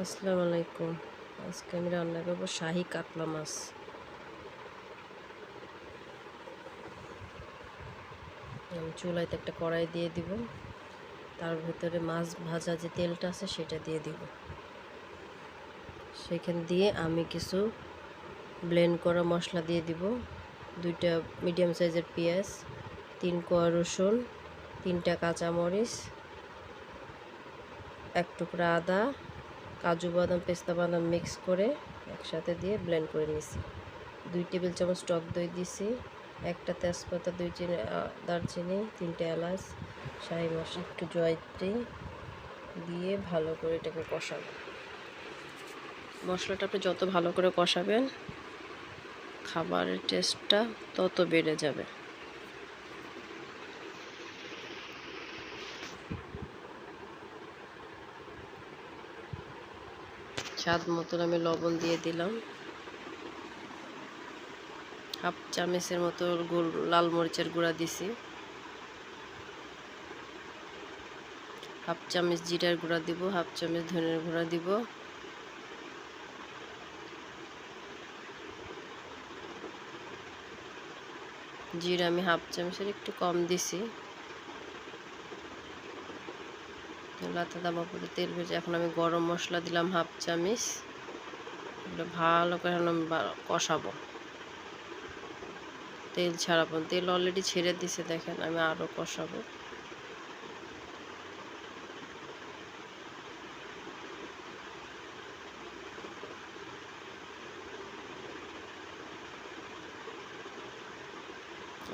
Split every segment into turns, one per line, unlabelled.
আসসালামু আলাইকুম। আজকে আমি রান্না করব শাহী কাতলা মাছ। আমি চুলাইতে একটা কড়াই দিয়ে দিব, তার ভিতরে মাছ ভাজা যে তেলটা আছে সেটা দিয়ে দিব। সেখান দিয়ে আমি কিছু ব্লেন্ড করা মশলা দিয়ে দিব। 2টা মিডিয়াম সাইজের পেঁয়াজ, 3 কোয়া রসুন, 3টা কাঁচামরিচ, 1 টুকরা আদা, কাজু বাদাম পেস্তা বাদাম মিক্স করে একসাথে দিয়ে ব্লেন্ড করে নিয়েছি। 2 টেবিল চামচ টক দই দিছি, 1টা তেজপাতা, 2 দারচিনি, 3টে এলাচ, শাহী মশলা, একটু জয়ত্রী দিয়ে ভালো করে এটাকে কষাবো। মশলাটা আপনি যত ভালো করে কষাবেন খাবারের টেস্টটা তত বেড়ে যাবে। স্বাদ মতন আমি লবণ দিয়ে দিলাম, হাফ চামচের মতো লাল মরিচের গুঁড়া দিছি, হাফ চামচ জিরার গুঁড়া দিব, হাফ চামচ ধনের গুঁড়া দিব, জিরা আমি হাফ চামচের একটু কম দিছি। লাতা দামা করে তেল ভেজে এখন আমি গরম মশলা দিলাম হাফ চামচ। এগুলো ভালো করে আমি কষাবো, তেল ছাড়াবো। তেল অলরেডি ছেড়ে দিছে, দেখেন আমি আরও কষাবো।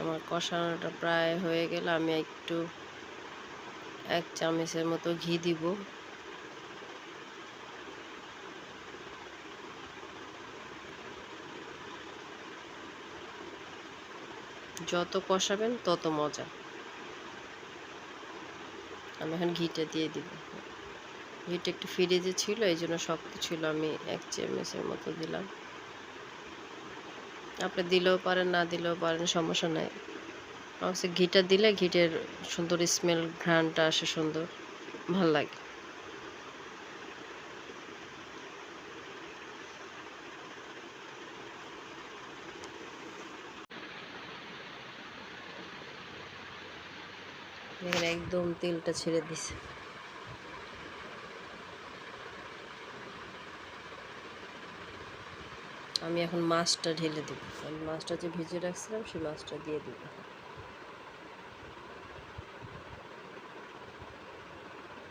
আমার কষানোটা প্রায় হয়ে গেলে আমি একটু 1 চামচের মতো ঘি দিব। যত কষাবেন তত মজা। আমি এখন ঘিটা দিয়ে দিব। ঘিটা একটু ফ্রিজে ছিল, এই জন্য শক্ত ছিল, আমি 1 চামচের মতো দিলাম। আপনি দিলেও পারেন, না দিলেও পারেন, সমস্যা নাই। অবশ্যই ঘিটা দিলে ঘিটের সুন্দর স্মেল, ঘ্রাণটা আসে সুন্দর, ভাল লাগে। এখানে একদম তেলটা ছেড়ে দিছে। আমি এখন মাছটা ঢেলে দেব। আমি মাছটা যে ভিজিয়ে রাখছিলাম সেই মাছটা দিয়ে দেব।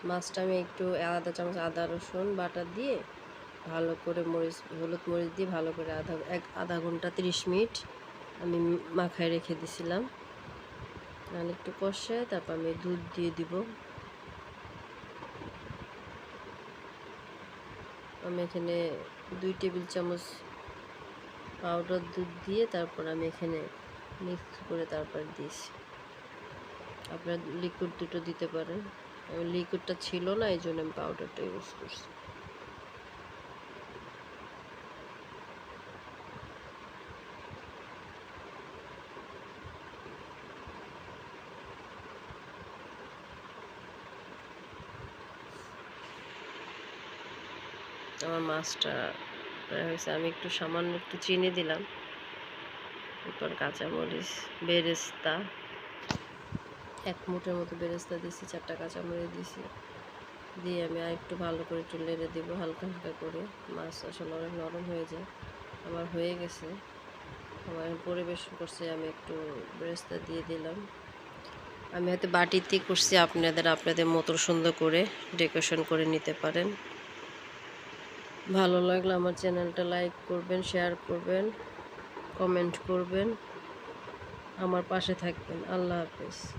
মাছটা আমি একটু আধা চামচ আদা রসুন বাটা দিয়ে ভালো করে হলুদ মরিচ দিয়ে ভালো করে আধা ঘন্টা 30 মিনিট আমি মাখায় রেখে দিছিলাম। আর একটু কষে তারপর আমি দুধ দিয়ে দিব। আমি এখানে 2 টেবিল চামচ পাউডার দুধ দিয়ে তারপর আমি এখানে মিক্স করে তারপর দিয়েছি। আপনার লিকুইড দুটো দিতে পারেন। আমি লিকুইডটা ছিল না, এই জন্য আমি পাউডারটা ইউজ করছি। আমার মাছটা প্রায় হয়েছে। আমি একটু সামান্য একটু চিনি দিলাম, এরপর কাঁচামরিচ, বেরেস্তা 1 মুঠের মতো বেরেস্তা দিয়েছি, 4টা কাঁচামরিচ দিয়েছি, দিয়ে আমি আর একটু ভালো করে একটু নেড়ে দেবো হালকা হালকা করে। মাছ আসলে অনেক নরম হয়ে যায়। আমার হয়ে গেছে, আমার পরিবেশন করছে। আমি একটু বেরেস্তা দিয়ে দিলাম। আমি হয়তো বাটিতে করছি, আপনাদের মতো সুন্দর করে ডেকোরেশন করে নিতে পারেন। ভালো লাগলে আমার চ্যানেলটা লাইক করবেন, শেয়ার করবেন, কমেন্ট করবেন, আমার পাশে থাকবেন। আল্লাহ হাফেজ।